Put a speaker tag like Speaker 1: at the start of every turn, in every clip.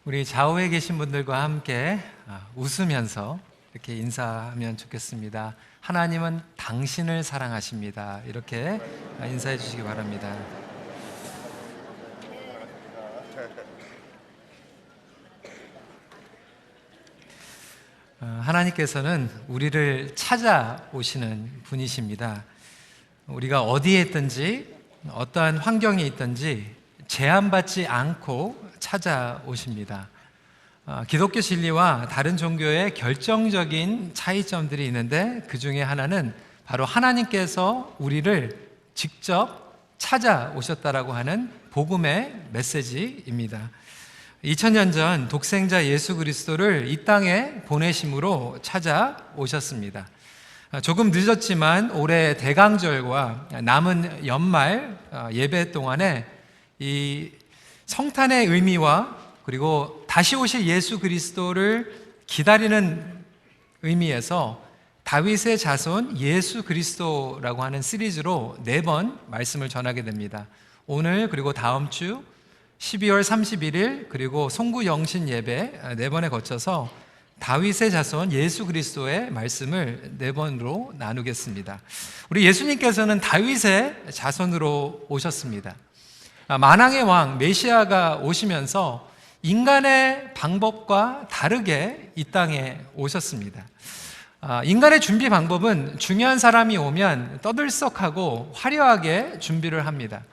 Speaker 1: 우리 좌우에 계신 분들과 함께 웃으면서 이렇게 인사하면 좋겠습니다. 하나님은 당신을 사랑하십니다. 이렇게 인사해 주시기 바랍니다. 하나님께서는 우리를 찾아오시는 분이십니다. 우리가 어디에 있든지 어떠한 환경에 있든지 제한받지 않고 찾아오십니다. 기독교 진리와 다른 종교의 결정적인 차이점들이 있는데 그 중에 하나는 바로 하나님께서 우리를 직접 찾아오셨다라고 하는 복음의 메시지입니다. 2000년 전 독생자 예수 그리스도를 이 땅에 보내심으로 찾아오셨습니다. 조금 늦었지만 올해 대강절과 남은 연말 예배 동안에 이 성탄의 의미와 그리고 다시 오실 예수 그리스도를 기다리는 의미에서 다윗의 자손 예수 그리스도라고 하는 시리즈로 4번 말씀을 전하게 됩니다. 오늘 그리고 다음 주 12월 31일 그리고 송구 영신 예배 4번에 거쳐서 다윗의 자손 예수 그리스도의 말씀을 4번으로 나누겠습니다. 우리 예수님께서는 다윗의 자손으로 오셨습니다. 만왕의 왕 메시아가 오시면서 인간의 방법과 다르게 이 땅에 오셨습니다. 인간의 준비 방법은 중요한 사람이 오면 떠들썩하고 화려하게 준비를 합니다.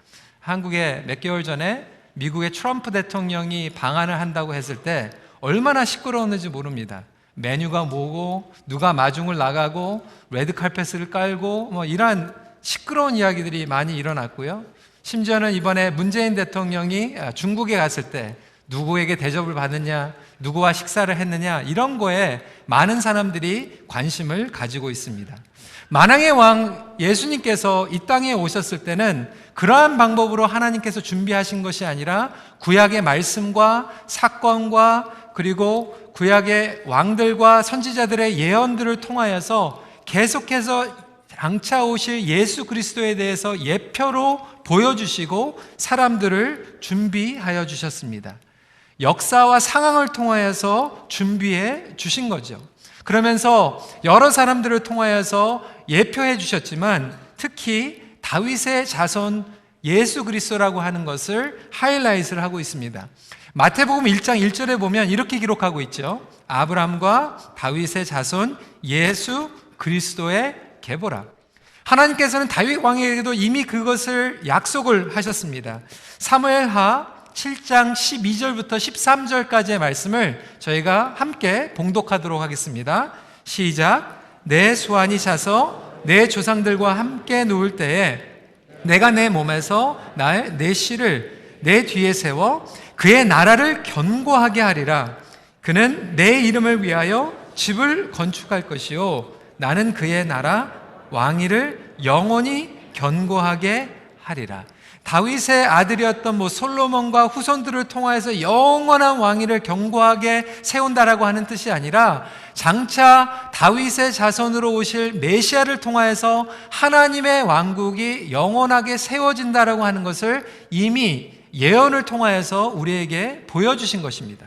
Speaker 1: 한국에 몇 개월 전에 미국의 트럼프 대통령이 방한을 한다고 했을 때 얼마나 시끄러웠는지 모릅니다. 메뉴가 뭐고 누가 마중을 나가고 레드카펫을 깔고 이러한 시끄러운 이야기들이 많이 일어났고요. 심지어는 이번에 문재인 대통령이 중국에 갔을 때 누구에게 대접을 받느냐, 누구와 식사를 했느냐 이런 거에 많은 사람들이 관심을 가지고 있습니다. 만왕의 왕 예수님께서 이 땅에 오셨을 때는 그러한 방법으로 하나님께서 준비하신 것이 아니라 구약의 말씀과 사건과 그리고 구약의 왕들과 선지자들의 예언들을 통하여서 계속해서 장차 오실 예수 그리스도에 대해서 예표로 보여주시고 사람들을 준비하여 주셨습니다. 역사와 상황을 통하여서 준비해 주신 거죠. 그러면서 여러 사람들을 통하여서 예표해 주셨지만 특히 다윗의 자손 예수 그리스도라고 하는 것을 하이라이트를 하고 있습니다. 마태복음 1장 1절에 보면 이렇게 기록하고 있죠. 아브라함과 다윗의 자손 예수 그리스도의 계보라. 하나님께서는 다윗 왕에게도 이미 그것을 약속을 하셨습니다. 사무엘하 7장 12절부터 13절까지의 말씀을 저희가 함께 봉독하도록 하겠습니다. 시작. 내 수완이 차서 내 조상들과 함께 누울 때에 내가 내 몸에서 내 씨를 내 뒤에 세워 그의 나라를 견고하게 하리라. 그는 내 이름을 위하여 집을 건축할 것이요 나는 그의 나라 왕위를 영원히 견고하게 하리라. 다윗의 아들이었던 솔로몬과 후손들을 통하여서 영원한 왕위를 견고하게 세운다라고 하는 뜻이 아니라 장차 다윗의 자손으로 오실 메시아를 통하여서 하나님의 왕국이 영원하게 세워진다라고 하는 것을 이미 예언을 통하여서 우리에게 보여주신 것입니다.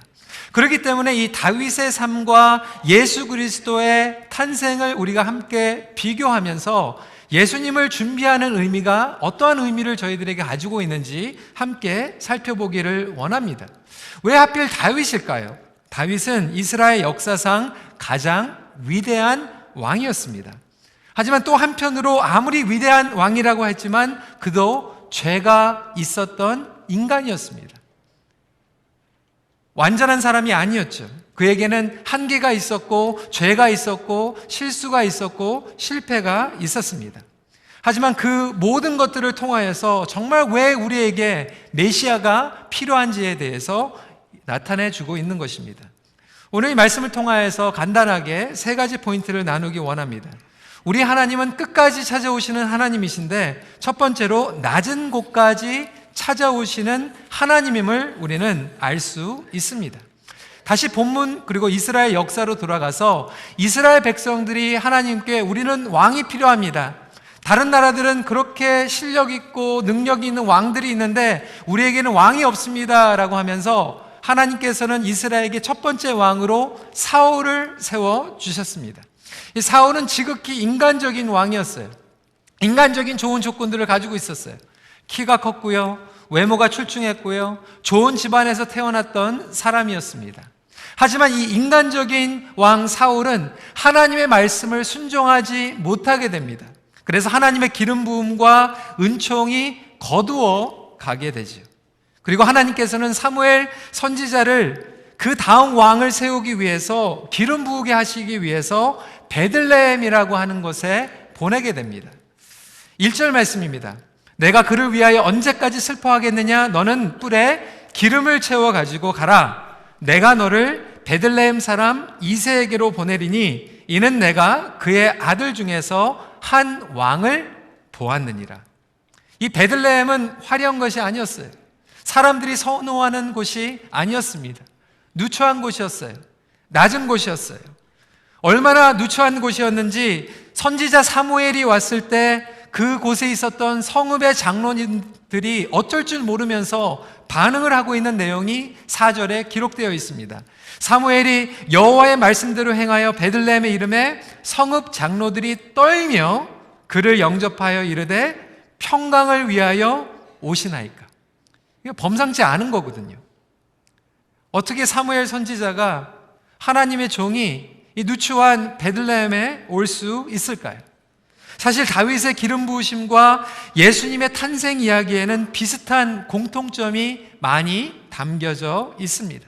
Speaker 1: 그렇기 때문에 이 다윗의 삶과 예수 그리스도의 탄생을 우리가 함께 비교하면서 예수님을 준비하는 의미가 어떠한 의미를 저희들에게 가지고 있는지 함께 살펴보기를 원합니다. 왜 하필 다윗일까요? 다윗은 이스라엘 역사상 가장 위대한 왕이었습니다. 하지만 또 한편으로 아무리 위대한 왕이라고 했지만 그도 죄가 있었던 인간이었습니다. 완전한 사람이 아니었죠. 그에게는 한계가 있었고 죄가 있었고 실수가 있었고 실패가 있었습니다. 하지만 그 모든 것들을 통하여서 정말 왜 우리에게 메시아가 필요한지에 대해서 나타내 주고 있는 것입니다. 오늘 이 말씀을 통하여서 간단하게 3가지 포인트를 나누기 원합니다. 우리 하나님은 끝까지 찾아오시는 하나님이신데 첫 번째로 낮은 곳까지 찾아오시는 하나님임을 우리는 알 수 있습니다. 다시 본문 그리고 이스라엘 역사로 돌아가서 이스라엘 백성들이 하나님께 우리는 왕이 필요합니다. 다른 나라들은 그렇게 실력 있고 능력 있는 왕들이 있는데 우리에게는 왕이 없습니다 라고 하면서 하나님께서는 이스라엘에게 첫 번째 왕으로 사울을 세워주셨습니다. 이 사울은 지극히 인간적인 왕이었어요. 인간적인 좋은 조건들을 가지고 있었어요. 키가 컸고요, 외모가 출중했고요, 좋은 집안에서 태어났던 사람이었습니다. 하지만 이 인간적인 왕 사울은 하나님의 말씀을 순종하지 못하게 됩니다. 그래서 하나님의 기름 부음과 은총이 거두어 가게 되죠. 그리고 하나님께서는 사무엘 선지자를 그 다음 왕을 세우기 위해서, 기름 부으게 하시기 위해서 베들레헴이라고 하는 곳에 보내게 됩니다. 1절 말씀입니다. 내가 그를 위하여 언제까지 슬퍼하겠느냐? 너는 뿔에 기름을 채워 가지고 가라. 내가 너를 베들레헴 사람 이새에게로 보내리니 이는 내가 그의 아들 중에서 한 왕을 보았느니라. 이 베들레헴은 화려한 것이 아니었어요. 사람들이 선호하는 곳이 아니었습니다. 누추한 곳이었어요. 낮은 곳이었어요. 얼마나 누추한 곳이었는지 선지자 사무엘이 왔을 때 그곳에 있었던 성읍의 장로님들이 어쩔 줄 모르면서 반응을 하고 있는 내용이 4절에 기록되어 있습니다. 사무엘이 여호와의 말씀대로 행하여 베들레헴의 이름에 성읍 장로들이 떨며 그를 영접하여 이르되 평강을 위하여 오시나이까. 이게 범상치 않은 거거든요. 어떻게 사무엘 선지자가, 하나님의 종이 이 누추한 베들레헴에 올 수 있을까요? 사실 다윗의 기름 부으심과 예수님의 탄생 이야기에는 비슷한 공통점이 많이 담겨져 있습니다.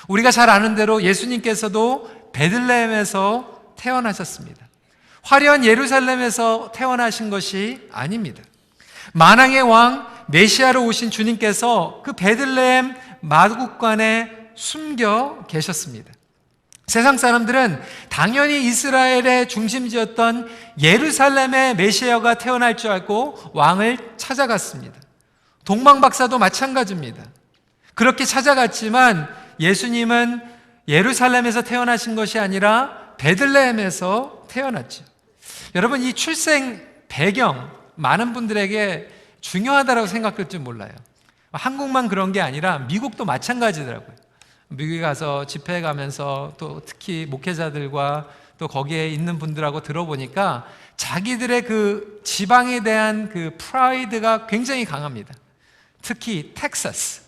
Speaker 1: 우리가 잘 아는 대로 예수님께서도 베들레헴에서 태어나셨습니다. 화려한 예루살렘에서 태어나신 것이 아닙니다. 만왕의 왕 메시아로 오신 주님께서 그 베들레헴 마구간에 숨겨 계셨습니다. 세상 사람들은 당연히 이스라엘의 중심지였던 예루살렘에 메시아가 태어날 줄 알고 왕을 찾아갔습니다. 동방박사도 마찬가지입니다. 그렇게 찾아갔지만 예수님은 예루살렘에서 태어나신 것이 아니라 베들레헴에서 태어났죠. 여러분, 이 출생 배경 많은 분들에게 중요하다고 생각할지 몰라요. 한국만 그런 게 아니라 미국도 마찬가지더라고요. 미국에 가서 집회에 가면서 또 특히 목회자들과 또 거기에 있는 분들하고 들어보니까 자기들의 그 지방에 대한 그 프라이드가 굉장히 강합니다. 특히 텍사스,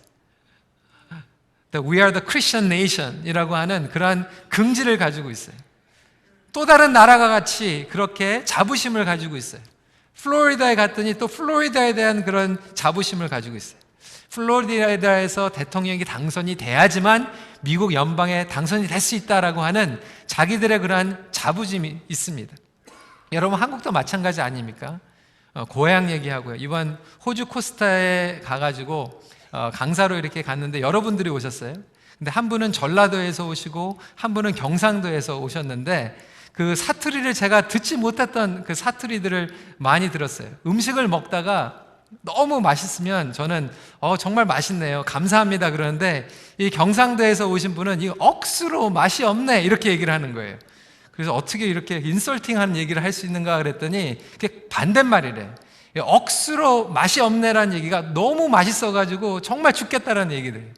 Speaker 1: We are the Christian nation 이라고 하는 그러한 긍지를 가지고 있어요. 또 다른 나라가 같이 그렇게 자부심을 가지고 있어요. 플로리다에 갔더니 또 플로리다에 대한 그런 자부심을 가지고 있어요. 플로리다에서 대통령이 당선이 돼야지만 미국 연방에 당선이 될 수 있다라고 하는 자기들의 그러한 자부심이 있습니다. 여러분, 한국도 마찬가지 아닙니까? 고향 얘기하고요. 이번 호주 코스타에 가가지고 강사로 이렇게 갔는데 여러분들이 오셨어요. 근데 한 분은 전라도에서 오시고 한 분은 경상도에서 오셨는데 그 사투리를 제가 듣지 못했던 그 사투리들을 많이 들었어요. 음식을 먹다가 너무 맛있으면 저는 정말 맛있네요, 감사합니다 그러는데 이 경상도에서 오신 분은 이 억수로 맛이 없네 이렇게 얘기를 하는 거예요. 그래서 어떻게 이렇게 인설팅하는 얘기를 할 수 있는가 그랬더니 그게 반대말이래. 억수로 맛이 없네라는 얘기가 너무 맛있어가지고 정말 죽겠다라는 얘기들.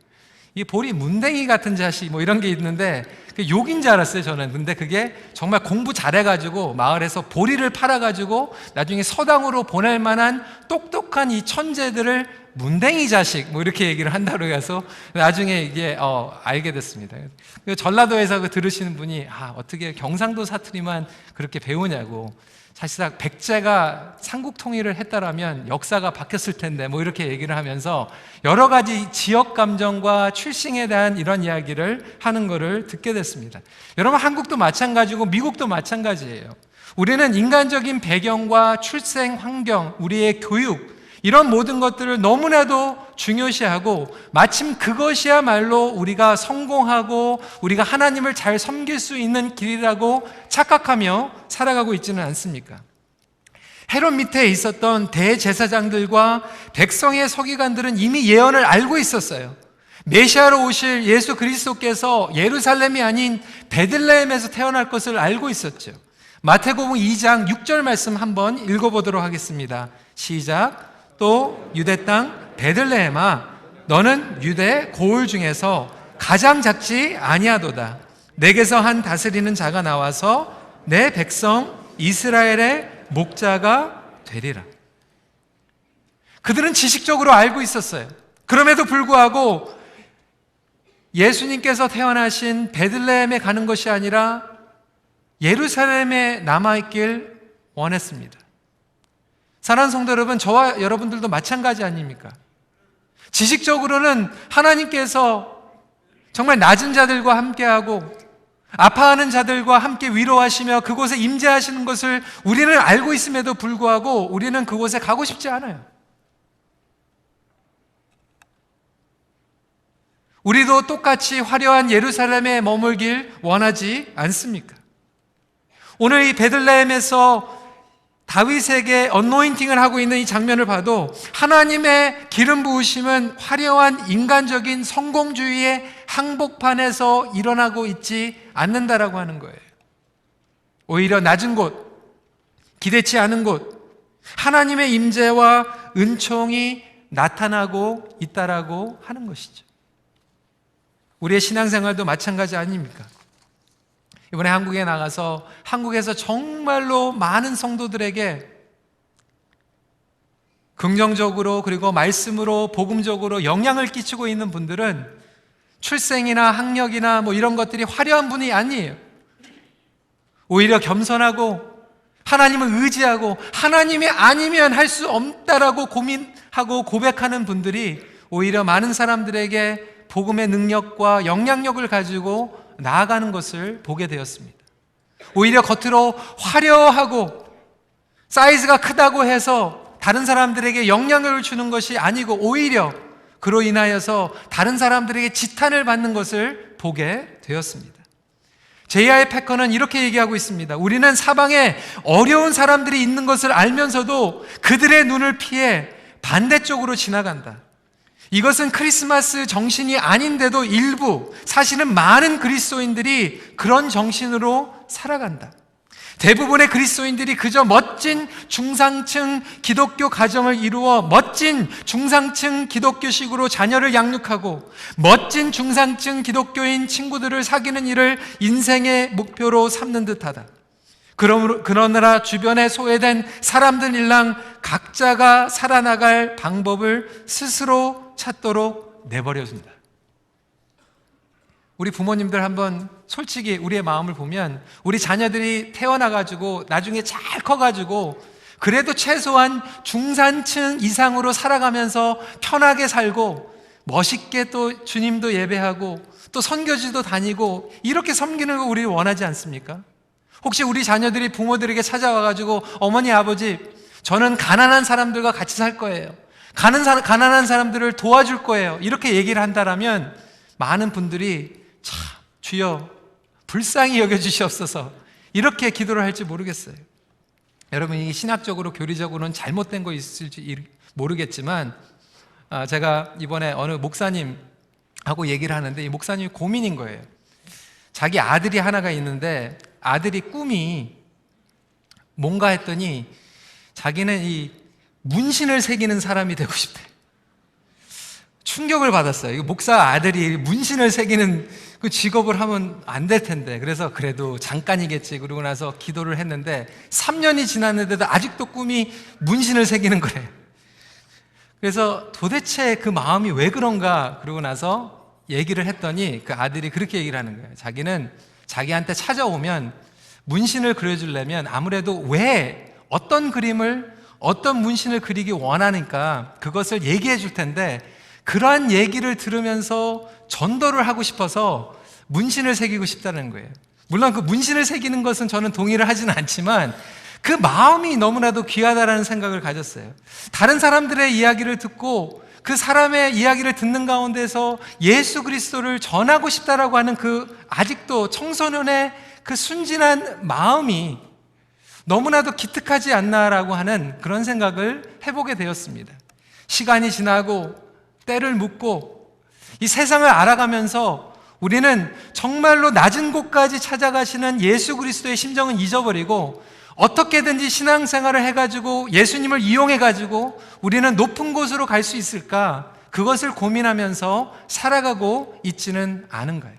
Speaker 1: 이 보리 문댕이 같은 자식 뭐 이런 게 있는데 욕인 줄 알았어요 저는. 근데 그게 정말 공부 잘해가지고 마을에서 보리를 팔아가지고 나중에 서당으로 보낼 만한 똑똑한 이 천재들을 문댕이 자식 뭐 이렇게 얘기를 한다고 해서 나중에 이게 알게 됐습니다. 전라도에서 들으시는 분이 어떻게 경상도 사투리만 그렇게 배우냐고. 사실상 백제가 삼국 통일을 했다라면 역사가 바뀌었을 텐데 뭐 이렇게 얘기를 하면서 여러 가지 지역 감정과 출생에 대한 이런 이야기를 하는 것을 듣게 됐습니다. 여러분, 한국도 마찬가지고 미국도 마찬가지예요. 우리는 인간적인 배경과 출생 환경, 우리의 교육, 이런 모든 것들을 너무나도 중요시하고 마침 그것이야말로 우리가 성공하고 우리가 하나님을 잘 섬길 수 있는 길이라고 착각하며 살아가고 있지는 않습니까? 헤롯 밑에 있었던 대제사장들과 백성의 서기관들은 이미 예언을 알고 있었어요. 메시아로 오실 예수 그리스도께서 예루살렘이 아닌 베들레헴에서 태어날 것을 알고 있었죠. 마태복음 2장 6절 말씀 한번 읽어보도록 하겠습니다. 시작. 또 유대 땅 베들레헴아, 너는 유대 고을 중에서 가장 작지 아니하도다. 내게서 한 다스리는 자가 나와서 내 백성 이스라엘의 목자가 되리라. 그들은 지식적으로 알고 있었어요. 그럼에도 불구하고 예수님께서 태어나신 베들레헴에 가는 것이 아니라 예루살렘에 남아있길 원했습니다. 사랑하는 성도 여러분, 저와 여러분들도 마찬가지 아닙니까? 지식적으로는 하나님께서 정말 낮은 자들과 함께하고 아파하는 자들과 함께 위로하시며 그곳에 임재하시는 것을 우리는 알고 있음에도 불구하고 우리는 그곳에 가고 싶지 않아요. 우리도 똑같이 화려한 예루살렘에 머물길 원하지 않습니까? 오늘 이 베들레헴에서 다윗에게 언노인팅을 하고 있는 이 장면을 봐도 하나님의 기름 부으심은 화려한 인간적인 성공주의의 항복판에서 일어나고 있지 않는다라고 하는 거예요. 오히려 낮은 곳, 기대치 않은 곳, 하나님의 임재와 은총이 나타나고 있다라고 하는 것이죠. 우리의 신앙생활도 마찬가지 아닙니까? 이번에 한국에 나가서 한국에서 정말로 많은 성도들에게 긍정적으로 그리고 말씀으로 복음적으로 영향을 끼치고 있는 분들은 출생이나 학력이나 이런 것들이 화려한 분이 아니에요. 오히려 겸손하고 하나님을 의지하고 하나님이 아니면 할 수 없다라고 고민하고 고백하는 분들이 오히려 많은 사람들에게 복음의 능력과 영향력을 가지고 나아가는 것을 보게 되었습니다. 오히려 겉으로 화려하고 사이즈가 크다고 해서 다른 사람들에게 영향력을 주는 것이 아니고 오히려 그로 인하여서 다른 사람들에게 지탄을 받는 것을 보게 되었습니다. 제이아의 패커는 이렇게 얘기하고 있습니다. 우리는 사방에 어려운 사람들이 있는 것을 알면서도 그들의 눈을 피해 반대쪽으로 지나간다. 이것은 크리스마스 정신이 아닌데도 일부, 사실은 많은 그리스도인들이 그런 정신으로 살아간다. 대부분의 그리스도인들이 그저 멋진 중상층 기독교 가정을 이루어 멋진 중상층 기독교식으로 자녀를 양육하고 멋진 중상층 기독교인 친구들을 사귀는 일을 인생의 목표로 삼는 듯하다. 그러느라 주변에 소외된 사람들 일랑 각자가 살아나갈 방법을 스스로 찾도록 내버려준다. 우리 부모님들 한번 솔직히 우리의 마음을 보면 우리 자녀들이 태어나가지고 나중에 잘 커가지고 그래도 최소한 중산층 이상으로 살아가면서 편하게 살고 멋있게 또 주님도 예배하고 또 선교지도 다니고 이렇게 섬기는 거 우리 원하지 않습니까? 혹시 우리 자녀들이 부모들에게 찾아와가지고 어머니 아버지 저는 가난한 사람들과 같이 살 거예요. 가난한 사람들을 도와줄 거예요. 이렇게 얘기를 한다라면 많은 분들이 참 주여 불쌍히 여겨주시옵소서 이렇게 기도를 할지 모르겠어요. 여러분 이 신학적으로 교리적으로는 잘못된 거 있을지 모르겠지만 제가 이번에 어느 목사님하고 얘기를 하는데 이 목사님이 고민인 거예요. 자기 아들이 하나가 있는데 아들이 꿈이 뭔가 했더니 자기는 이 문신을 새기는 사람이 되고 싶대. 충격을 받았어요. 이거 목사 아들이 문신을 새기는 그 직업을 하면 안 될 텐데. 그래서 그래도 잠깐이겠지. 그러고 나서 기도를 했는데 3년이 지났는데도 아직도 꿈이 문신을 새기는 거래요. 그래서 도대체 그 마음이 왜 그런가 그러고 나서 얘기를 했더니 그 아들이 그렇게 얘기를 하는 거예요. 자기는 자기한테 찾아오면 문신을 그려주려면 아무래도 왜 어떤 그림을 어떤 문신을 그리기 원하니까 그것을 얘기해 줄 텐데 그러한 얘기를 들으면서 전도를 하고 싶어서 문신을 새기고 싶다는 거예요. 물론 그 문신을 새기는 것은 저는 동의를 하지는 않지만 그 마음이 너무나도 귀하다라는 생각을 가졌어요. 다른 사람들의 이야기를 듣고 그 사람의 이야기를 듣는 가운데서 예수 그리스도를 전하고 싶다라고 하는 그 아직도 청소년의 그 순진한 마음이 너무나도 기특하지 않나라고 하는 그런 생각을 해보게 되었습니다. 시간이 지나고 때를 묻고 이 세상을 알아가면서 우리는 정말로 낮은 곳까지 찾아가시는 예수 그리스도의 심정은 잊어버리고 어떻게든지 신앙생활을 해가지고 예수님을 이용해가지고 우리는 높은 곳으로 갈 수 있을까 그것을 고민하면서 살아가고 있지는 않은가요?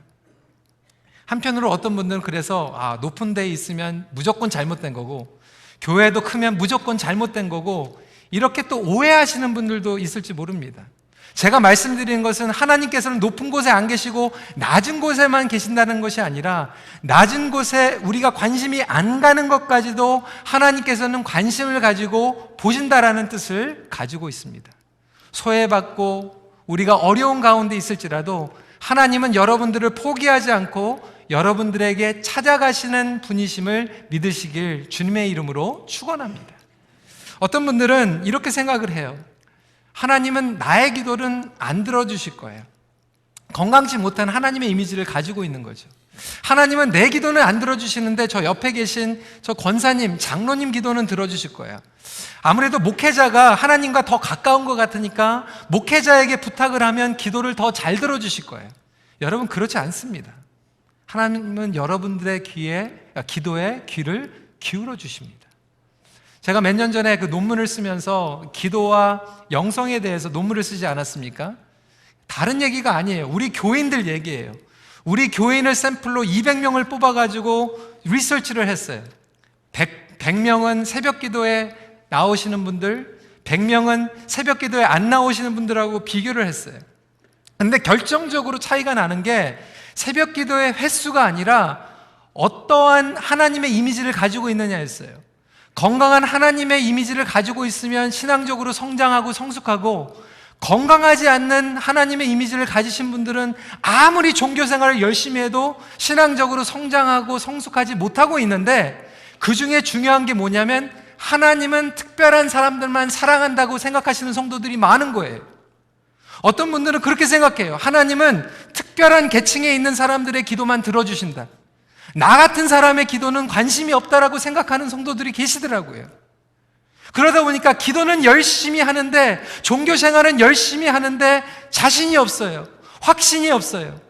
Speaker 1: 한편으로 어떤 분들은 그래서 높은 데에 있으면 무조건 잘못된 거고, 교회도 크면 무조건 잘못된 거고, 이렇게 또 오해하시는 분들도 있을지 모릅니다. 제가 말씀드리는 것은 하나님께서는 높은 곳에 안 계시고 낮은 곳에만 계신다는 것이 아니라, 낮은 곳에 우리가 관심이 안 가는 것까지도 하나님께서는 관심을 가지고 보신다라는 뜻을 가지고 있습니다. 소외받고 우리가 어려운 가운데 있을지라도 하나님은 여러분들을 포기하지 않고 여러분들에게 찾아가시는 분이심을 믿으시길 주님의 이름으로 축원합니다. 어떤 분들은 이렇게 생각을 해요. 하나님은 나의 기도는 안 들어주실 거예요. 건강치 못한 하나님의 이미지를 가지고 있는 거죠. 하나님은 내 기도는 안 들어주시는데 저 옆에 계신 저 권사님, 장로님 기도는 들어주실 거예요. 아무래도 목회자가 하나님과 더 가까운 것 같으니까 목회자에게 부탁을 하면 기도를 더 잘 들어주실 거예요. 여러분, 그렇지 않습니다. 하나님은 여러분들의 기도에 귀를 기울여 주십니다. 제가 몇 년 전에 그 논문을 쓰면서 기도와 영성에 대해서 논문을 쓰지 않았습니까? 다른 얘기가 아니에요. 우리 교인들 얘기예요. 우리 교인을 샘플로 200명을 뽑아가지고 리서치를 했어요. 100명은 새벽 기도에 나오시는 분들, 100명은 새벽 기도에 안 나오시는 분들하고 비교를 했어요. 근데 결정적으로 차이가 나는 게 새벽 기도의 횟수가 아니라 어떠한 하나님의 이미지를 가지고 있느냐였어요. 건강한 하나님의 이미지를 가지고 있으면 신앙적으로 성장하고 성숙하고, 건강하지 않는 하나님의 이미지를 가지신 분들은 아무리 종교 생활을 열심히 해도 신앙적으로 성장하고 성숙하지 못하고 있는데, 그 중에 중요한 게 뭐냐면 하나님은 특별한 사람들만 사랑한다고 생각하시는 성도들이 많은 거예요. 어떤 분들은 그렇게 생각해요. 하나님은 특별한 계층에 있는 사람들의 기도만 들어주신다. 나 같은 사람의 기도는 관심이 없다라고 생각하는 성도들이 계시더라고요. 그러다 보니까 기도는 열심히 하는데, 종교 생활은 열심히 하는데 자신이 없어요. 확신이 없어요.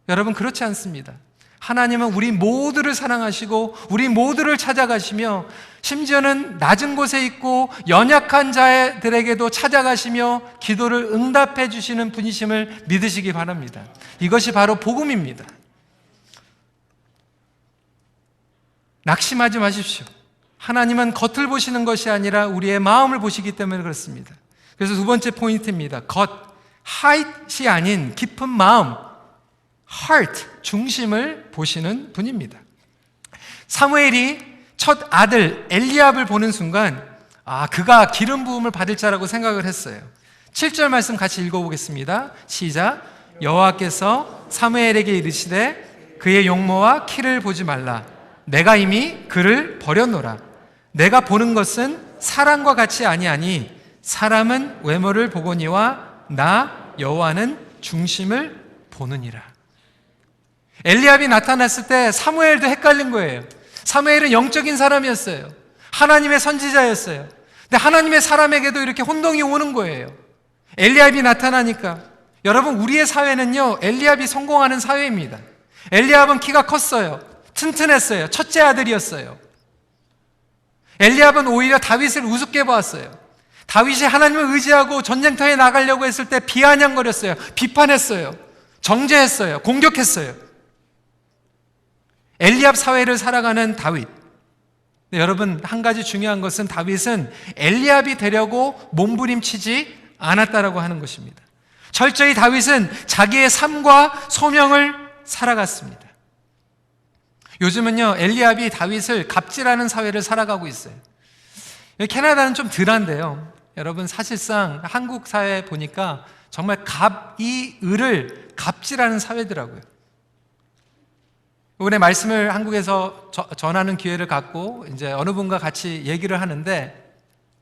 Speaker 1: 여러분, 그렇지 않습니다. 하나님은 우리 모두를 사랑하시고 우리 모두를 찾아가시며, 심지어는 낮은 곳에 있고 연약한 자들에게도 찾아가시며 기도를 응답해 주시는 분이심을 믿으시기 바랍니다. 이것이 바로 복음입니다. 낙심하지 마십시오. 하나님은 겉을 보시는 것이 아니라 우리의 마음을 보시기 때문에 그렇습니다. 그래서 두 번째 포인트입니다. 겉, height이 아닌 깊은 마음, heart, 중심을 보시는 분입니다. 사무엘이 첫 아들 엘리압을 보는 순간 그가 기름 부음을 받을 자라고 생각을 했어요. 7절 말씀 같이 읽어보겠습니다. 시작. 여호와께서 사무엘에게 이르시되 그의 용모와 키를 보지 말라. 내가 이미 그를 버렸노라. 내가 보는 것은 사람과 같이 아니하니 사람은 외모를 보거니와 나 여호와는 중심을 보느니라. 엘리압이 나타났을 때 사무엘도 헷갈린 거예요. 사무엘은 영적인 사람이었어요. 하나님의 선지자였어요. 근데 하나님의 사람에게도 이렇게 혼동이 오는 거예요. 엘리압이 나타나니까. 여러분, 우리의 사회는요, 엘리압이 성공하는 사회입니다. 엘리압은 키가 컸어요. 튼튼했어요. 첫째 아들이었어요. 엘리압은 오히려 다윗을 우습게 보았어요. 다윗이 하나님을 의지하고 전쟁터에 나가려고 했을 때 비아냥거렸어요. 비판했어요. 정죄했어요. 공격했어요. 엘리압 사회를 살아가는 다윗. 여러분, 한 가지 중요한 것은 다윗은 엘리압이 되려고 몸부림치지 않았다라고 하는 것입니다. 철저히 다윗은 자기의 삶과 소명을 살아갔습니다. 요즘은요, 엘리압이 다윗을 갑질하는 사회를 살아가고 있어요. 캐나다는 좀 덜한데요. 여러분, 사실상 한국 사회 보니까 정말 갑이 을을 갑질하는 사회더라고요. 이번에 말씀을 한국에서 전하는 기회를 갖고 이제 어느 분과 같이 얘기를 하는데,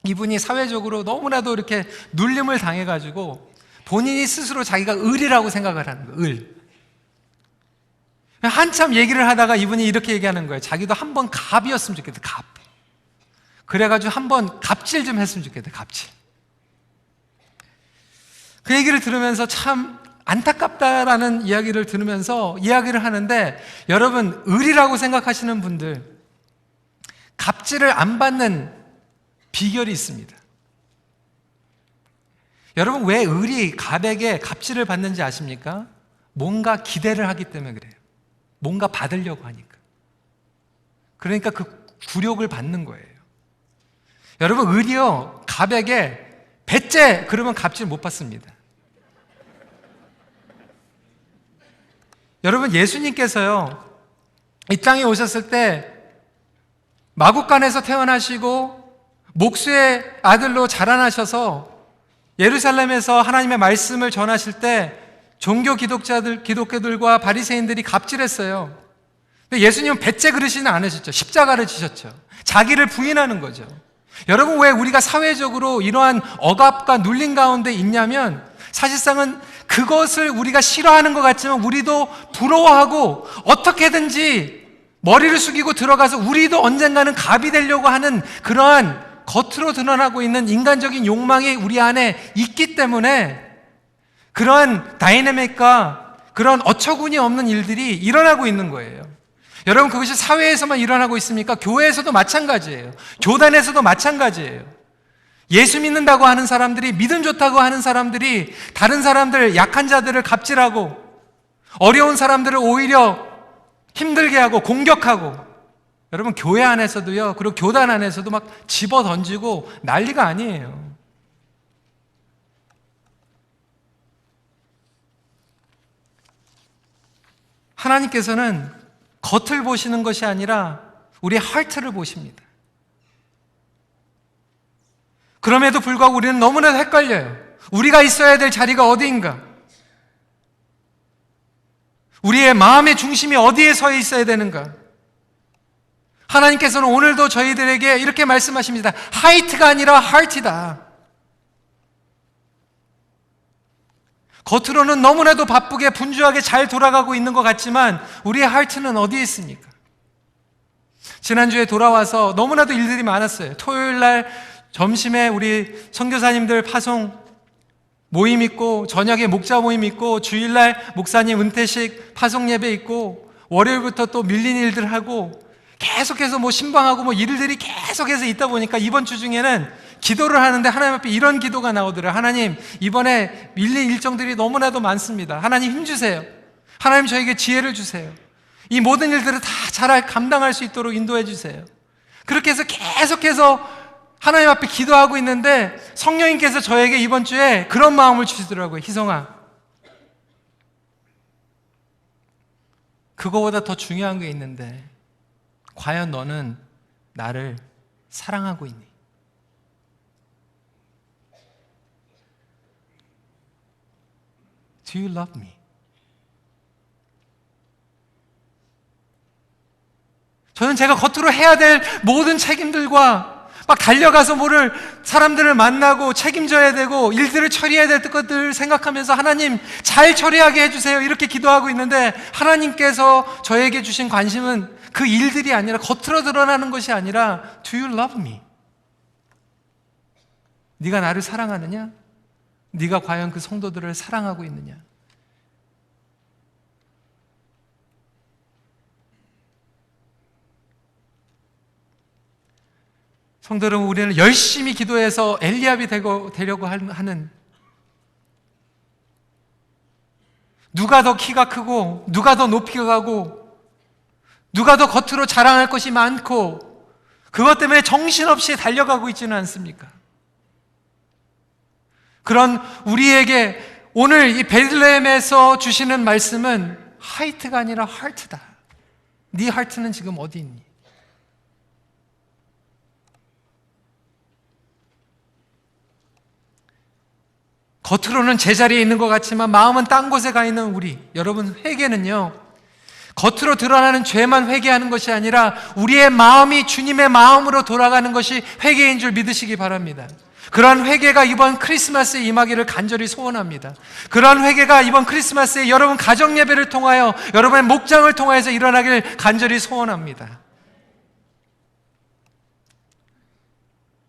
Speaker 1: 이분이 사회적으로 너무나도 이렇게 눌림을 당해가지고 본인이 스스로 자기가 을이라고 생각을 하는 거예요. 을. 한참 얘기를 하다가 이분이 이렇게 얘기하는 거예요. 자기도 한번 갑이었으면 좋겠다. 갑. 그래가지고 한번 갑질 좀 했으면 좋겠다. 갑질. 그 얘기를 들으면서 참 안타깝다라는 이야기를 들으면서 이야기를 하는데, 여러분, 을이라고 생각하시는 분들, 갑질을 안 받는 비결이 있습니다. 여러분, 왜 을이 갑에게 갑질을 받는지 아십니까? 뭔가 기대를 하기 때문에 그래요. 뭔가 받으려고 하니까. 그러니까 그 굴욕을 받는 거예요. 여러분, 을이요, 갑에게 배째 그러면 갑질 못 받습니다. 여러분, 예수님께서요, 이 땅에 오셨을 때 마국간에서 태어나시고 목수의 아들로 자라나셔서 예루살렘에서 하나님의 말씀을 전하실 때 종교 기독교들과 바리새인들이 갑질했어요. 근데 예수님은 배째 그러시는 않으셨죠. 십자가를 지셨죠. 자기를 부인하는 거죠. 여러분, 왜 우리가 사회적으로 이러한 억압과 눌림 가운데 있냐면 사실상은 그것을 우리가 싫어하는 것 같지만 우리도 부러워하고 어떻게든지 머리를 숙이고 들어가서 우리도 언젠가는 갑이 되려고 하는 그러한 겉으로 드러나고 있는 인간적인 욕망이 우리 안에 있기 때문에 그러한 다이내믹과 그런 어처구니 없는 일들이 일어나고 있는 거예요. 여러분, 그것이 사회에서만 일어나고 있습니까? 교회에서도 마찬가지예요. 교단에서도 마찬가지예요. 예수 믿는다고 하는 사람들이, 믿음 좋다고 하는 사람들이 다른 사람들, 약한 자들을 갑질하고 어려운 사람들을 오히려 힘들게 하고 공격하고, 여러분, 교회 안에서도요, 그리고 교단 안에서도 막 집어 던지고 난리가 아니에요. 하나님께서는 겉을 보시는 것이 아니라 우리의 하트를 보십니다. 그럼에도 불구하고 우리는 너무나도 헷갈려요. 우리가 있어야 될 자리가 어디인가? 우리의 마음의 중심이 어디에 서 있어야 되는가? 하나님께서는 오늘도 저희들에게 이렇게 말씀하십니다. 하이트가 아니라 하트이다. 겉으로는 너무나도 바쁘게 분주하게 잘 돌아가고 있는 것 같지만 우리의 하트는 어디에 있습니까? 지난주에 돌아와서 너무나도 일들이 많았어요. 토요일 날 점심에 우리 선교사님들 파송 모임 있고, 저녁에 목자 모임 있고, 주일날 목사님 은퇴식 파송 예배 있고, 월요일부터 또 밀린 일들 하고, 계속해서 뭐 신방하고 뭐 일들이 계속해서 있다 보니까 이번 주 중에는 기도를 하는데 하나님 앞에 이런 기도가 나오더라고요. 하나님, 이번에 밀린 일정들이 너무나도 많습니다. 하나님 힘주세요. 하나님, 저에게 지혜를 주세요. 이 모든 일들을 다 잘 감당할 수 있도록 인도해 주세요. 그렇게 해서 계속해서 하나님 앞에 기도하고 있는데 성령님께서 저에게 이번 주에 그런 마음을 주시더라고요. 희성아, 그거보다 더 중요한 게 있는데 과연 너는 나를 사랑하고 있니? Do you love me? 저는 제가 겉으로 해야 될 모든 책임들과 막 달려가서 사람들을 만나고 책임져야 되고 일들을 처리해야 될 것들 생각하면서 하나님 잘 처리하게 해주세요 이렇게 기도하고 있는데 하나님께서 저에게 주신 관심은 그 일들이 아니라 겉으로 드러나는 것이 아니라 Do you love me? 네가 나를 사랑하느냐? 네가 과연 그 성도들을 사랑하고 있느냐? 성도 여러분, 우리는 열심히 기도해서 엘리압이 되려고 하는, 누가 더 키가 크고 누가 더 높이가 가고 누가 더 겉으로 자랑할 것이 많고 그것 때문에 정신없이 달려가고 있지는 않습니까? 그런 우리에게 오늘 이 베들레헴에서 주시는 말씀은 하이트가 아니라 하트다. 네 하트는 지금 어디 있니? 겉으로는 제자리에 있는 것 같지만 마음은 딴 곳에 가 있는 우리, 여러분, 회개는요 겉으로 드러나는 죄만 회개하는 것이 아니라 우리의 마음이 주님의 마음으로 돌아가는 것이 회개인 줄 믿으시기 바랍니다. 그러한 회개가 이번 크리스마스에 임하기를 간절히 소원합니다. 그러한 회개가 이번 크리스마스에 여러분 가정 예배를 통하여 여러분의 목장을 통하여서 일어나길 간절히 소원합니다.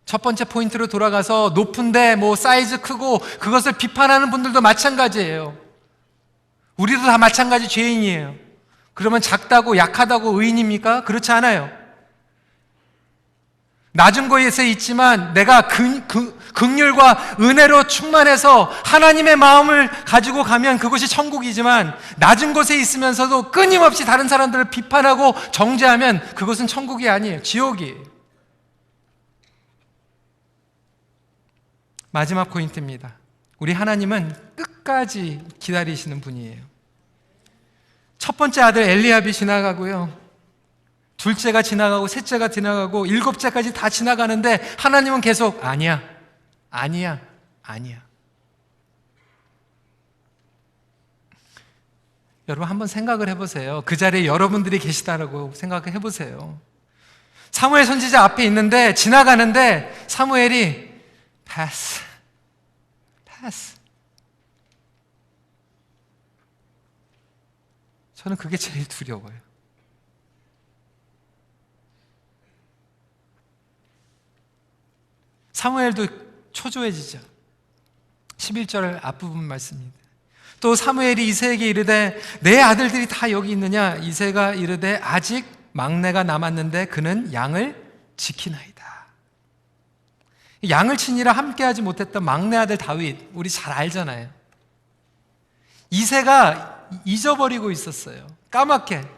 Speaker 1: 첫 번째 포인트로 돌아가서 높은데 사이즈 크고 그것을 비판하는 분들도 마찬가지예요. 우리도 다 마찬가지 죄인이에요. 그러면 작다고 약하다고 의인입니까? 그렇지 않아요. 낮은 곳에 있지만 내가 긍휼과 은혜로 충만해서 하나님의 마음을 가지고 가면 그곳이 천국이지만 낮은 곳에 있으면서도 끊임없이 다른 사람들을 비판하고 정죄하면 그것은 천국이 아니에요. 지옥이에요. 마지막 포인트입니다. 우리 하나님은 끝까지 기다리시는 분이에요. 첫 번째 아들 엘리압이 지나가고요. 둘째가 지나가고 셋째가 지나가고 일곱째까지 다 지나가는데 하나님은 계속 아니야. 여러분 한번 생각을 해보세요. 그 자리에 여러분들이 계시다라고 생각을 해보세요. 사무엘 선지자 앞에 있는데 지나가는데 사무엘이 패스. 저는 그게 제일 두려워요. 사무엘도 초조해지죠. 11절 앞부분 말씀입니다. 또 사무엘이 이새에게 이르되 내 아들들이 다 여기 있느냐? 이새가 이르되 아직 막내가 남았는데 그는 양을 지키나이다. 양을 치니라 함께하지 못했던 막내 아들 다윗, 우리 잘 알잖아요. 이새가 잊어버리고 있었어요. 까맣게.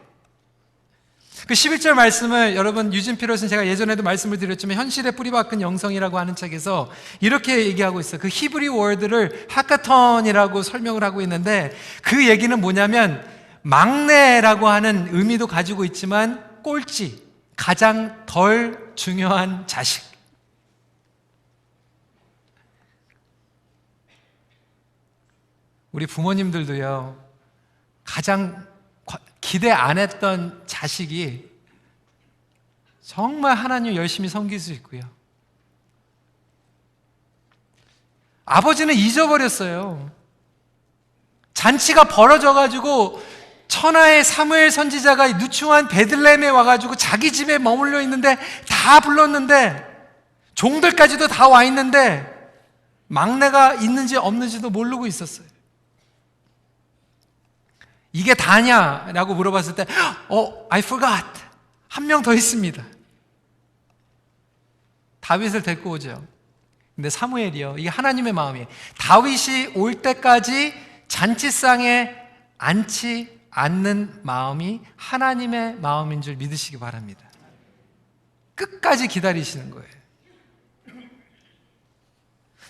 Speaker 1: 그 11절 말씀을 여러분 유진 피러스는 제가 예전에도 말씀을 드렸지만 현실에 뿌리박은 영성이라고 하는 책에서 이렇게 얘기하고 있어요. 그 히브리 월드를 하카턴이라고 설명을 하고 있는데 그 얘기는 뭐냐면 막내라고 하는 의미도 가지고 있지만 꼴찌, 가장 덜 중요한 자식. 우리 부모님들도요, 가장 기대 안 했던 자식이 정말 하나님 열심히 섬길 수 있고요. 아버지는 잊어버렸어요. 잔치가 벌어져가지고 천하의 사무엘 선지자가 누추한 베들레헴에 와가지고 자기 집에 머물러 있는데 다 불렀는데 종들까지도 다 와 있는데 막내가 있는지 없는지도 모르고 있었어요. 이게 다냐라고 물어봤을 때 I forgot. 한 명 더 있습니다. 다윗을 데리고 오죠. 근데 사무엘이요, 이게 하나님의 마음이에요. 다윗이 올 때까지 잔치상에 앉지 않는 마음이 하나님의 마음인 줄 믿으시기 바랍니다. 끝까지 기다리시는 거예요.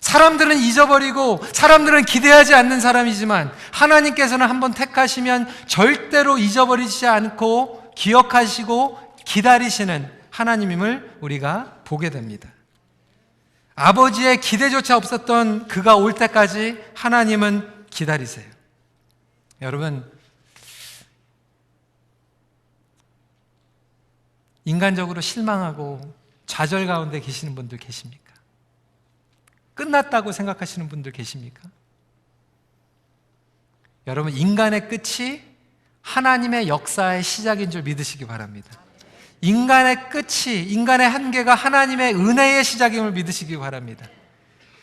Speaker 1: 사람들은 잊어버리고 사람들은 기대하지 않는 사람이지만 하나님께서는 한번 택하시면 절대로 잊어버리지 않고 기억하시고 기다리시는 하나님임을 우리가 보게 됩니다. 아버지의 기대조차 없었던 그가 올 때까지 하나님은 기다리세요. 여러분, 인간적으로 실망하고 좌절 가운데 계시는 분들 계십니까? 끝났다고 생각하시는 분들 계십니까? 여러분, 인간의 끝이 하나님의 역사의 시작인 줄 믿으시기 바랍니다. 인간의 끝이, 인간의 한계가 하나님의 은혜의 시작임을 믿으시기 바랍니다.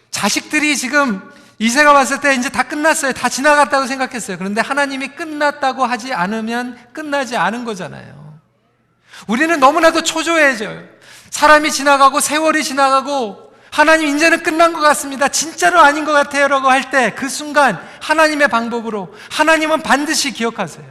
Speaker 1: 자식들이 지금 이새가 봤을 때 이제 다 끝났어요. 다 지나갔다고 생각했어요. 그런데 하나님이 끝났다고 하지 않으면 끝나지 않은 거잖아요. 우리는 너무나도 초조해져요. 사람이 지나가고 세월이 지나가고 하나님 이제는 끝난 것 같습니다. 진짜로 아닌 것 같아요 라고 할 때 그 순간 하나님의 방법으로 하나님은 반드시 기억하세요.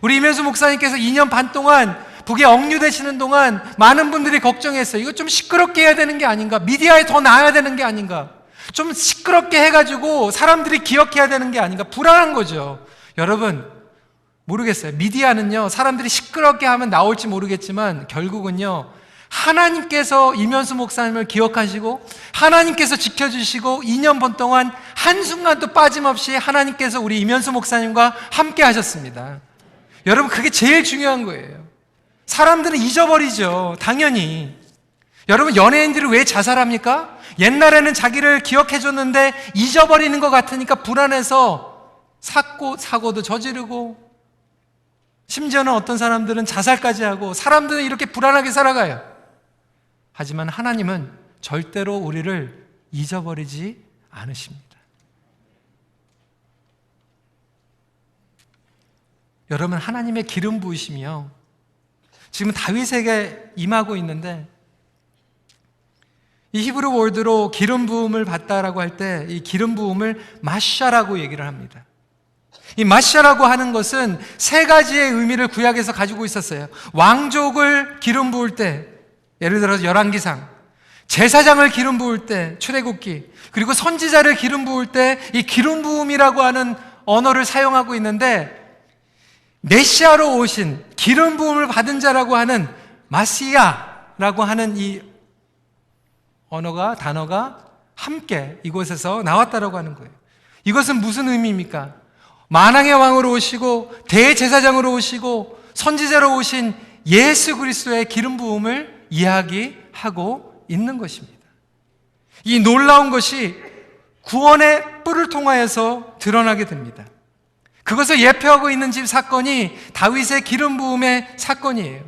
Speaker 1: 우리 임현수 목사님께서 2년 반 동안 북에 억류되시는 동안 많은 분들이 걱정했어요. 이거 좀 시끄럽게 해야 되는 게 아닌가? 미디어에 더 나와야 되는 게 아닌가? 좀 시끄럽게 해가지고 사람들이 기억해야 되는 게 아닌가? 불안한 거죠. 여러분, 모르겠어요. 미디어는요, 사람들이 시끄럽게 하면 나올지 모르겠지만 결국은요, 하나님께서 임현수 목사님을 기억하시고 하나님께서 지켜주시고 2년 반 동안 한순간도 빠짐없이 하나님께서 우리 임현수 목사님과 함께 하셨습니다. 여러분, 그게 제일 중요한 거예요. 사람들은 잊어버리죠. 당연히. 여러분, 연예인들이 왜 자살합니까? 옛날에는 자기를 기억해줬는데 잊어버리는 것 같으니까 불안해서 사고도 저지르고, 심지어는 어떤 사람들은 자살까지 하고, 사람들은 이렇게 불안하게 살아가요. 하지만 하나님은 절대로 우리를 잊어버리지 않으십니다. 여러분, 하나님의 기름 부으심이요, 지금 다윗에게 임하고 있는데 이 히브리 월드로 기름 부음을 받다라고 할 때 이 기름 부음을 마샤라고 얘기를 합니다. 이 마샤라고 하는 것은 세 가지의 의미를 구약에서 가지고 있었어요. 왕족을 기름 부을 때, 예를 들어서 열왕기상, 제사장을 기름 부을 때 출애굽기, 그리고 선지자를 기름 부을 때 이 기름 부음이라고 하는 언어를 사용하고 있는데, 메시아로 오신 기름 부음을 받은 자라고 하는 마시아라고 하는 이 단어가 함께 이곳에서 나왔다라고 하는 거예요. 이것은 무슨 의미입니까? 만왕의 왕으로 오시고 대제사장으로 오시고 선지자로 오신 예수 그리스도의 기름 부음을 이야기하고 있는 것입니다. 이 놀라운 것이 구원의 뿔을 통하여서 드러나게 됩니다. 그것을 예표하고 있는 집 사건이 다윗의 기름 부음의 사건이에요.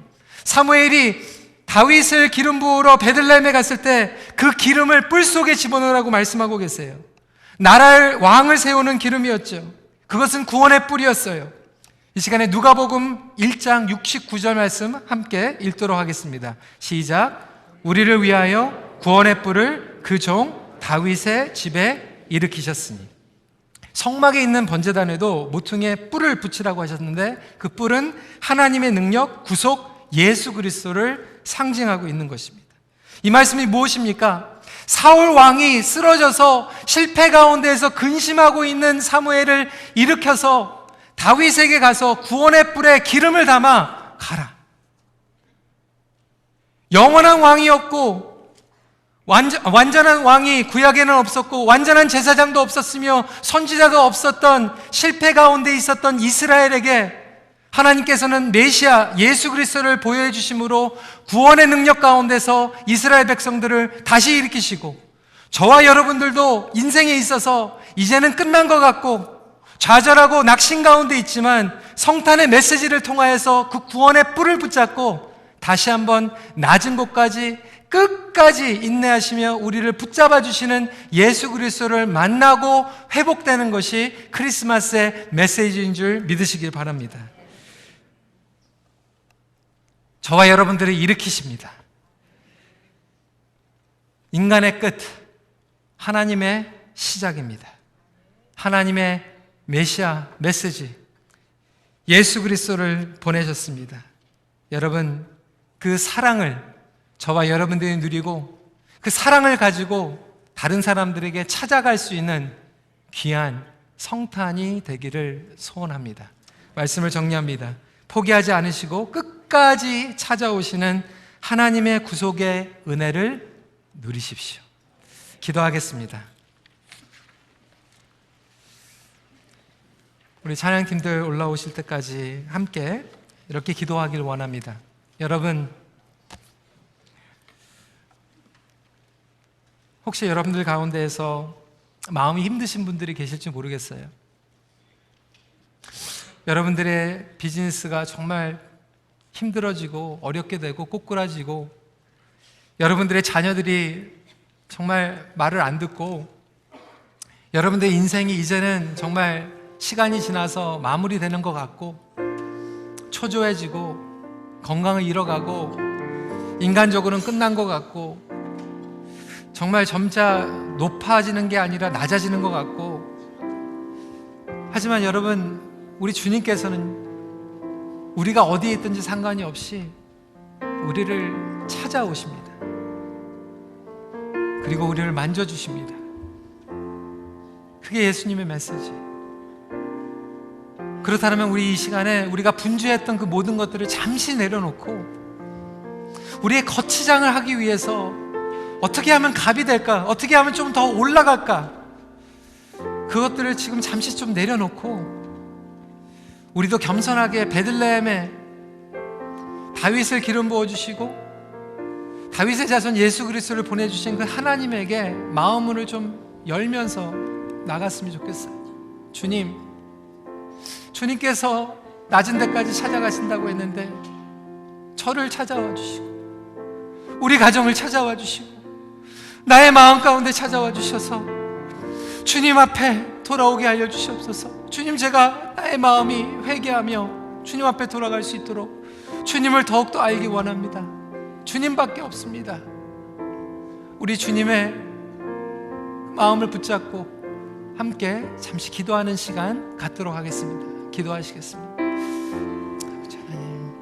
Speaker 1: 사무엘이 다윗을 기름 부으러 베들레헴에 갔을 때 그 기름을 뿔 속에 집어넣으라고 말씀하고 계세요. 나라의 왕을 세우는 기름이었죠. 그것은 구원의 뿔이었어요. 이 시간에 누가복음 1장 69절 말씀 함께 읽도록 하겠습니다. 시작. 우리를 위하여 구원의 뿔을 그 종 다윗의 집에 일으키셨으니. 성막에 있는 번제단에도 모퉁이에 뿔을 붙이라고 하셨는데 그 뿔은 하나님의 능력, 구속, 예수 그리스도를 상징하고 있는 것입니다. 이 말씀이 무엇입니까? 사울 왕이 쓰러져서 실패 가운데에서 근심하고 있는 사무엘을 일으켜서 다윗에게 가서 구원의 뿔에 기름을 담아 가라. 영원한 왕이었고 완전한 왕이 구약에는 없었고 완전한 제사장도 없었으며 선지자가 없었던 실패 가운데 있었던 이스라엘에게 하나님께서는 메시아 예수 그리스도를 보여해 주심으로 구원의 능력 가운데서 이스라엘 백성들을 다시 일으키시고, 저와 여러분들도 인생에 있어서 이제는 끝난 것 같고 좌절하고 낙심 가운데 있지만 성탄의 메시지를 통하여서 그 구원의 뿔을 붙잡고 다시 한번 낮은 곳까지 끝까지 인내하시며 우리를 붙잡아 주시는 예수 그리스도를 만나고 회복되는 것이 크리스마스의 메시지인 줄 믿으시길 바랍니다. 저와 여러분들을 일으키십니다. 인간의 끝, 하나님의 시작입니다. 하나님의 메시아 메시지, 예수 그리스도를 보내셨습니다. 여러분, 그 사랑을 저와 여러분들이 누리고 그 사랑을 가지고 다른 사람들에게 찾아갈 수 있는 귀한 성탄이 되기를 소원합니다. 말씀을 정리합니다. 포기하지 않으시고 끝까지 찾아오시는 하나님의 구속의 은혜를 누리십시오. 기도하겠습니다. 우리 찬양팀들 올라오실 때까지 함께 이렇게 기도하길 원합니다. 여러분, 혹시 여러분들 가운데에서 마음이 힘드신 분들이 계실지 모르겠어요. 여러분들의 비즈니스가 정말 힘들어지고 어렵게 되고 꼬꾸라지고, 여러분들의 자녀들이 정말 말을 안 듣고, 여러분들의 인생이 이제는 정말 시간이 지나서 마무리되는 것 같고 초조해지고 건강을 잃어가고 인간적으로는 끝난 것 같고 정말 점차 높아지는 게 아니라 낮아지는 것 같고, 하지만 여러분, 우리 주님께서는 우리가 어디에 있든지 상관이 없이 우리를 찾아오십니다. 그리고 우리를 만져주십니다. 그게 예수님의 메시지. 그렇다면 우리 이 시간에 우리가 분주했던 그 모든 것들을 잠시 내려놓고 우리의 거치장을 하기 위해서 어떻게 하면 갑이 될까? 어떻게 하면 좀 더 올라갈까? 그것들을 지금 잠시 좀 내려놓고 우리도 겸손하게 베들레헴에 다윗을 기름 부어주시고 다윗의 자손 예수 그리스도를 보내주신 그 하나님에게 마음문을 좀 열면서 나갔으면 좋겠어요. 주님께서 낮은 데까지 찾아가신다고 했는데 저를 찾아와 주시고 우리 가정을 찾아와 주시고 나의 마음 가운데 찾아와 주셔서 주님 앞에 돌아오게 알려주시옵소서. 주님, 제가 나의 마음이 회개하며 주님 앞에 돌아갈 수 있도록 주님을 더욱더 알기 원합니다. 주님밖에 없습니다. 우리 주님의 마음을 붙잡고 함께 잠시 기도하는 시간 갖도록 하겠습니다. 기도하시겠습니다. 아버지 하나님,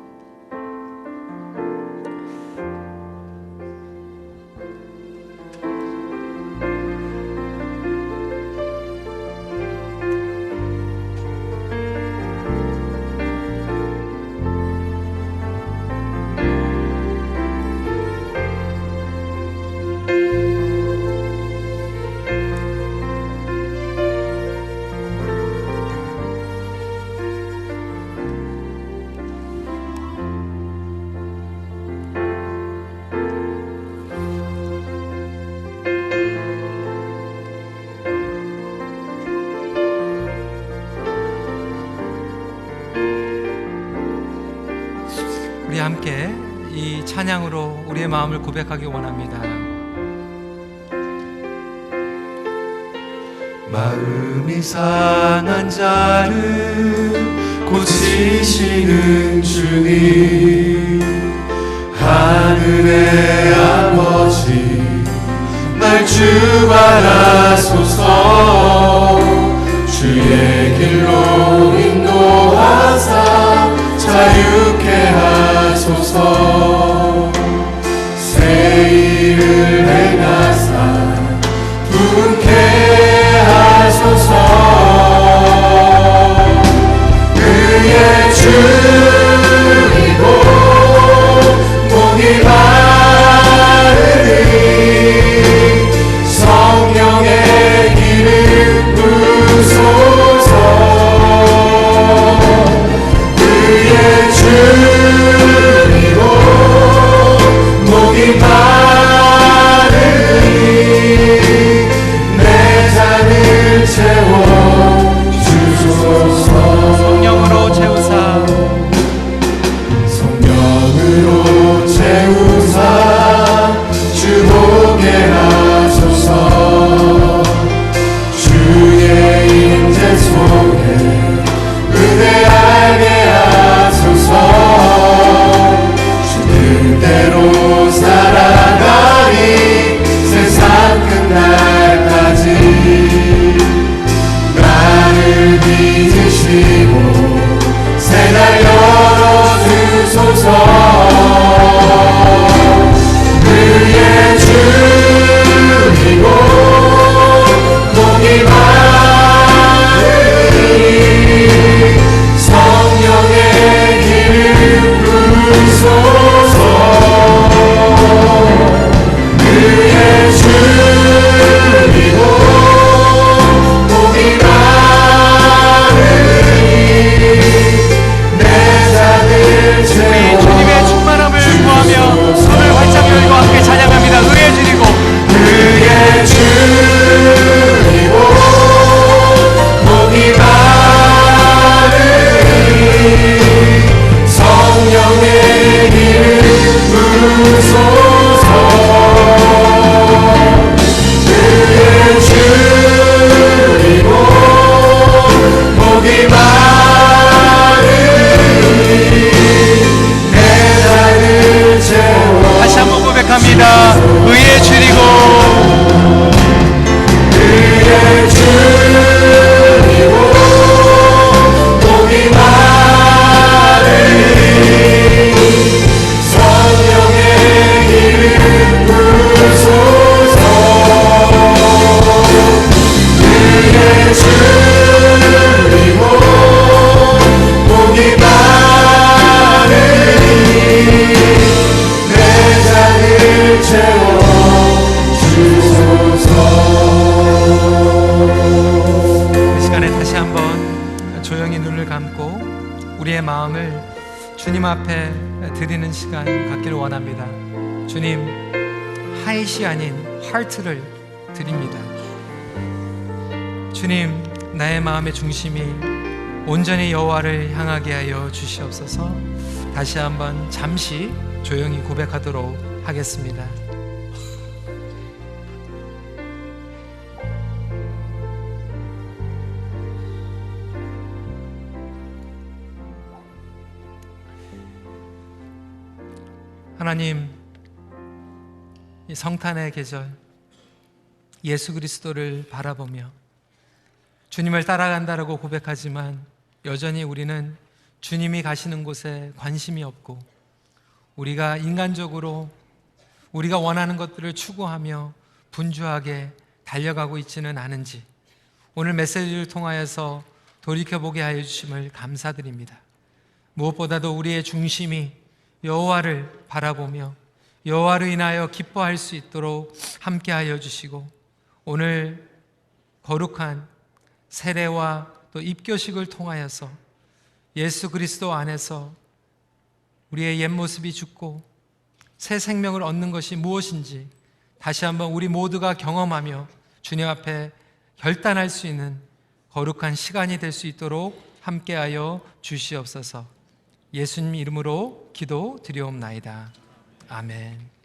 Speaker 1: 우리 함께 이 찬양으로 우리의 마음을 고백하기 원합니다.
Speaker 2: 마음이 상한 자를 고치시는 주님, 하늘의 아버지 날 주관하소서. 주의 길로 인도하사 자유케 하소서. 새 일을 행하사 분케 하소서. 그의 주이고 목이 마르니 성령의 기름 부소서. 그의 주이고 목이 마르니 내 잔을 채워 주소서.
Speaker 1: 성령으로 채우사,
Speaker 2: 성령으로 채우사 주보게 하소서. 주의 인재 속에 은혜하게 하소서. 주 뜻대로 살아가리 세상 끝날까지. 나를 믿으시고 새날 열어주소서. 그의 주이고 목이 마르니 성령의 기름 부소서. 그의 주이고 목이 마르니 내 잔을
Speaker 1: 우리
Speaker 2: 채워
Speaker 1: 주님의 충만함을 구하며 손을 활짝 열고 함께 찬양합니다. 의에 주리고
Speaker 2: 그의 주이고 목이 마르니 성령의 기름 부소서. 그의 주이고 목이 마르니 내 잔을 채워
Speaker 1: 다시 한번 고백합니다. 의에 주리고
Speaker 2: 그의 주이고 목이 마르니 성령의 기름 부소서. 그의 주이고 목이 마르니 내 잔을 채워 주소서.
Speaker 1: 이 시간에 다시 한번 조용히 눈을 감고 우리의 마음을 주님 앞에 드리는 시간 갖기를 원합니다. 주님, 하잇이 아닌 하트를 드립니다. 주님, 나의 마음의 중심이 온전히 여호와를 향하게 하여 주시옵소서. 다시 한번 잠시 조용히 고백하도록 하겠습니다. 하나님, 이 성탄의 계절 예수 그리스도를 바라보며 주님을 따라간다라고 고백하지만 여전히 우리는 주님이 가시는 곳에 관심이 없고 우리가 인간적으로 우리가 원하는 것들을 추구하며 분주하게 달려가고 있지는 않은지 오늘 메시지를 통하여서 돌이켜보게 하여 주심을 감사드립니다. 무엇보다도 우리의 중심이 여호와를 바라보며 여호와로 인하여 기뻐할 수 있도록 함께하여 주시고 오늘 거룩한 세례와 또 입교식을 통하여서 예수 그리스도 안에서 우리의 옛 모습이 죽고 새 생명을 얻는 것이 무엇인지 다시 한번 우리 모두가 경험하며 주님 앞에 결단할 수 있는 거룩한 시간이 될 수 있도록 함께하여 주시옵소서. 예수님 이름으로 기도드리옵나이다. 아멘.